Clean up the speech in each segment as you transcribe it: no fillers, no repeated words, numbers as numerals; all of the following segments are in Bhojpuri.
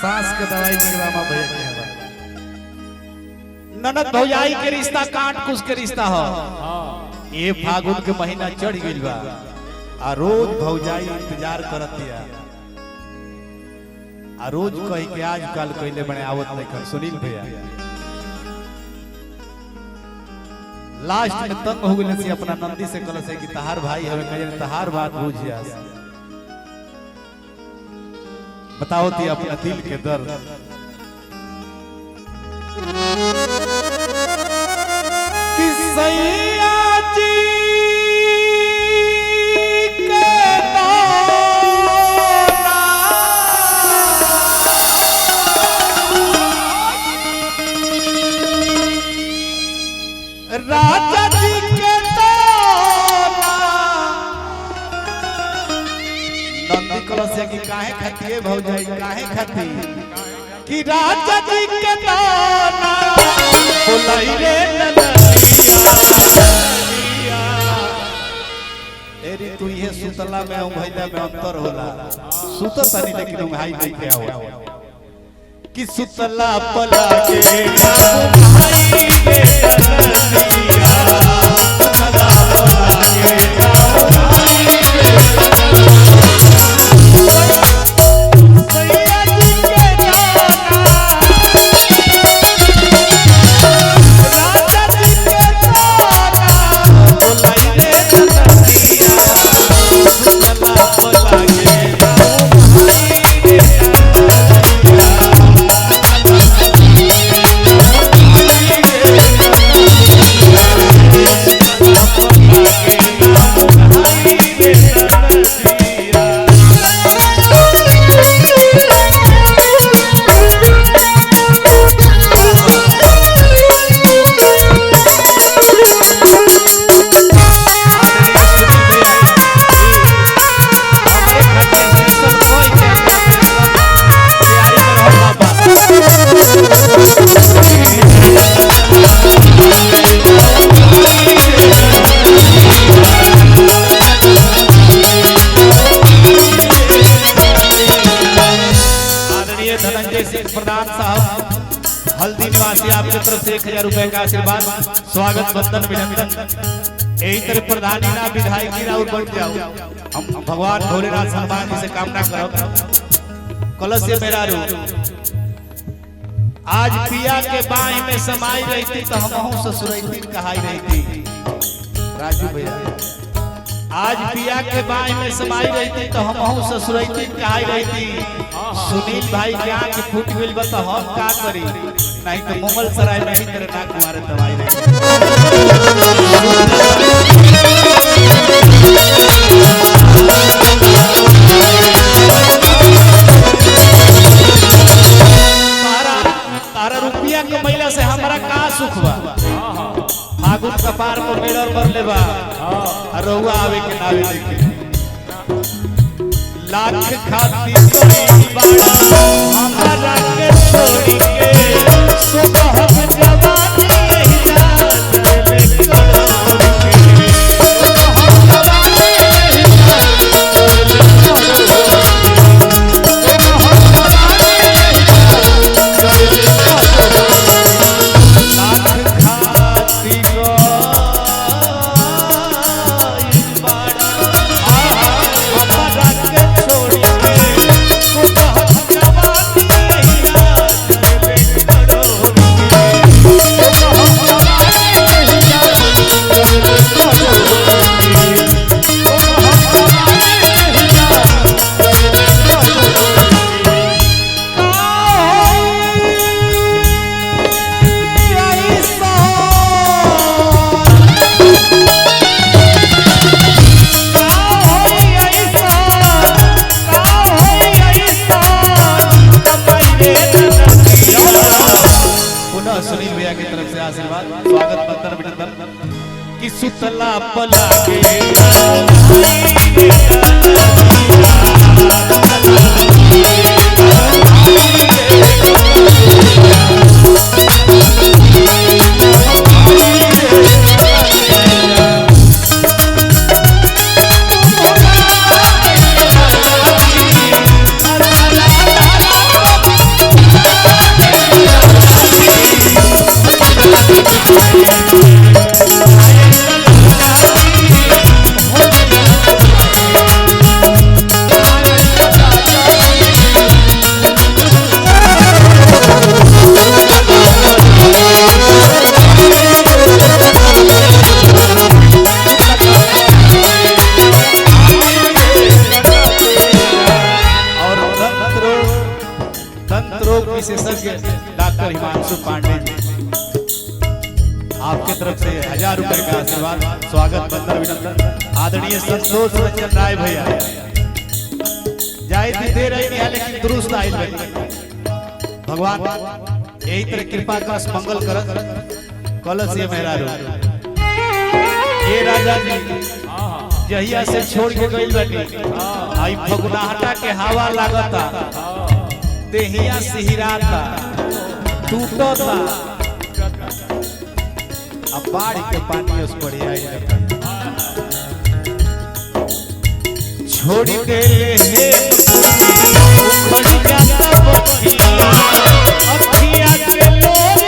सांस के दवाई जगदम्बा भैया के हवा। ननद भौजाई के रिश्ता काट कुछ के रिश्ता हो। ये फागुन के महीना चढ़ गइल बा आ रोज भौजाई इंतजार करत दिया आ रोज कही के आज कल कइले बने आवत नहीं कर। सुनील भैया लास्ट में तंग हो गइल से अपना नंदी से कल से कि तहार भाई हमें कहे तहार बात बुझिया। बताओ ती अपना दिल के दर्द। कि सैया जी के राजा जी के नंदी कलसिया की काहे खाती है भौजाई काहे खाती कि राजा जी के नाना बोलाई रे ननदिया। एरी तू ये सुतला में भैला में अंतर होला। सुत तनी लेकिन भाई नहीं के आओ कि सुतला पला के भाई रे ननदिया। सुतला पला के भाई रे प्रधान साहब हल्दी निवासी आपकी तरफ से 1000 रुपए का आशीर्वाद स्वागत बंदन अभिनंदन। यही तरह प्रधानी ना विधायक और बढ़ जाओ। हम भगवान भोलेनाथ हनुमान जी से कामना करो कलश से मेरा रू आज पिया के बाई में समाई रहती तो हम ससुरैती कहाई रहती। राजू भैया आज पिया के बाई में समाई रहती तो हम ससुरैती कहाई रहती। सुनील भाई के आंख फूट गइल बा तो हम का करी नहीं तो मुगल सराय में ही तेरे नाक मारे दवाई नहीं। तारा रुपया कमैला से हमरा का सुख बा। फागुन कपार पर मेड़र भर ले बा रहुआ आवे के नावे देखे लाख खाती तोरी बाड़ा हमरा के छोड़ी के सुबह जवानी नहीं याद ले करो के सुनील भैया की तरफ से आशीर्वाद स्वागत बंदन अभिनंदन कि सुतला पला के विशेषज्ञ डॉक्टर हिमांशु पांडे जी, आपके तरफ से 1000 रुपए का आशीर्वाद, स्वागत, वंदन, अभिनंदन। आदरणीय संतोष रंजन राय भैया जाए दे रही नहीं है, लेकिन दुरुस्त आयल भगवान यही तरह कृपा का मंगल करत कलश ये मेहरारू ये राजा जी जहिया से छोड़ के गई बाटी आई फगुनाहटा के हवा लागता देहिया सिहराता टूटता अब बाढ़ के पानी उस पर आई छोड़ के हे उखड़ जाता बखिया अखिया के लोग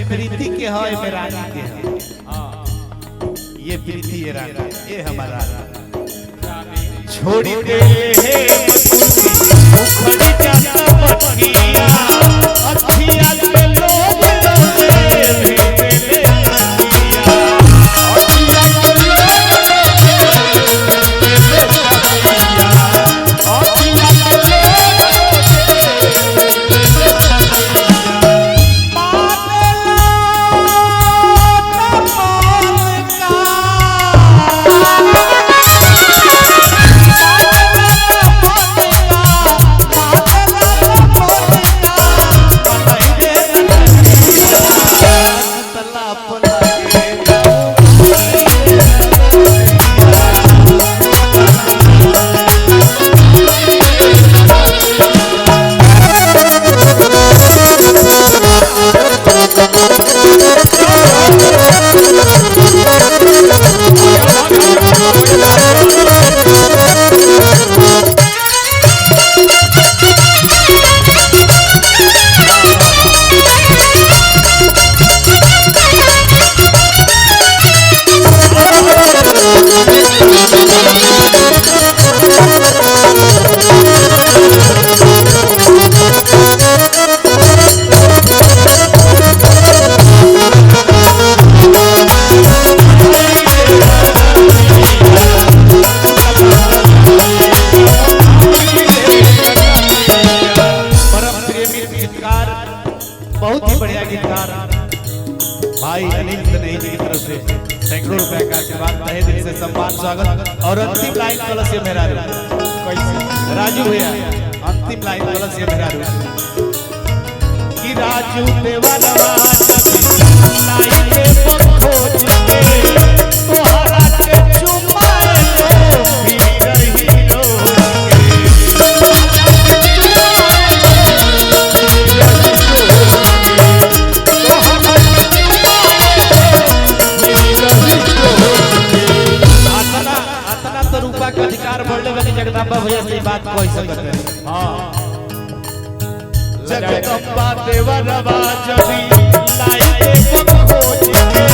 प्रीति के है में रानी के है ये प्रीति ये रानी ये हमारा छोड़ी दे हे उखड़ जाता बखिया अखिया के लोग बहुत ही बढ़िया गीतकार भाई अनिल तनई जी की तरफ से सैकड़ों रुपए का आशीर्वाद, तहे दिल से सम्मान, स्वागत। और अंतिम लाइन कलश ये मेहरा कैसे राजू भैया अंतिम लाइन कलश ये मेहरा कि राजू देवरवा लाई के खोज के तोहरा के चुमाए लो फिर रही रो जगदम्बा भैया से बात कोई सकते हैं। हाँ जगदम्बा देवरवा जभी लाई के खोज के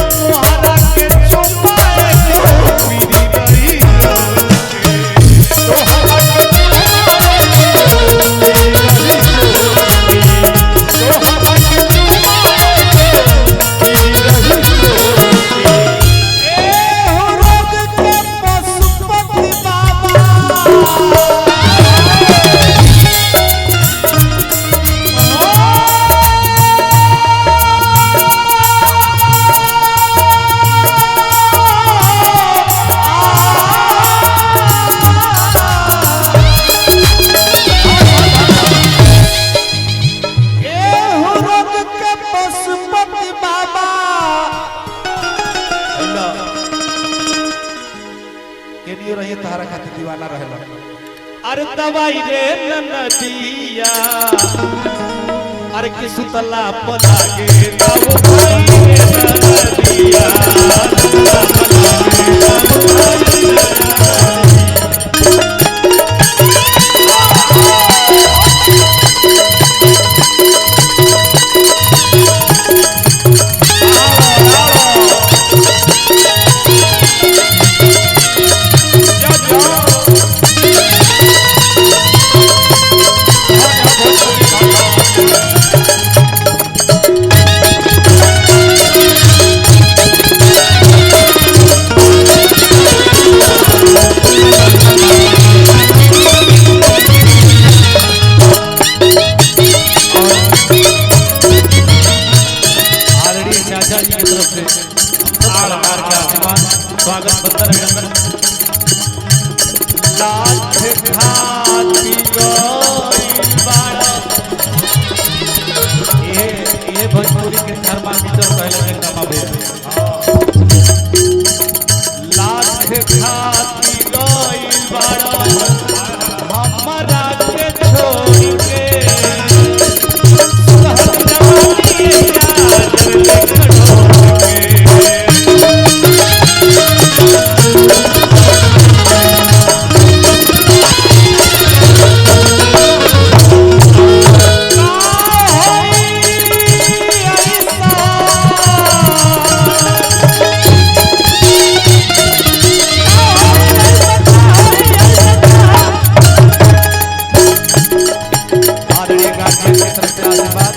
तोहरा के चुमाए लो फिर रही रो तोहरा रही तारा खातिर दीवाना रहला अरे दवाई रे नदिया अरे कि सुतला पलागे दवाई रे नदिया के तरफ से आशीर्वाद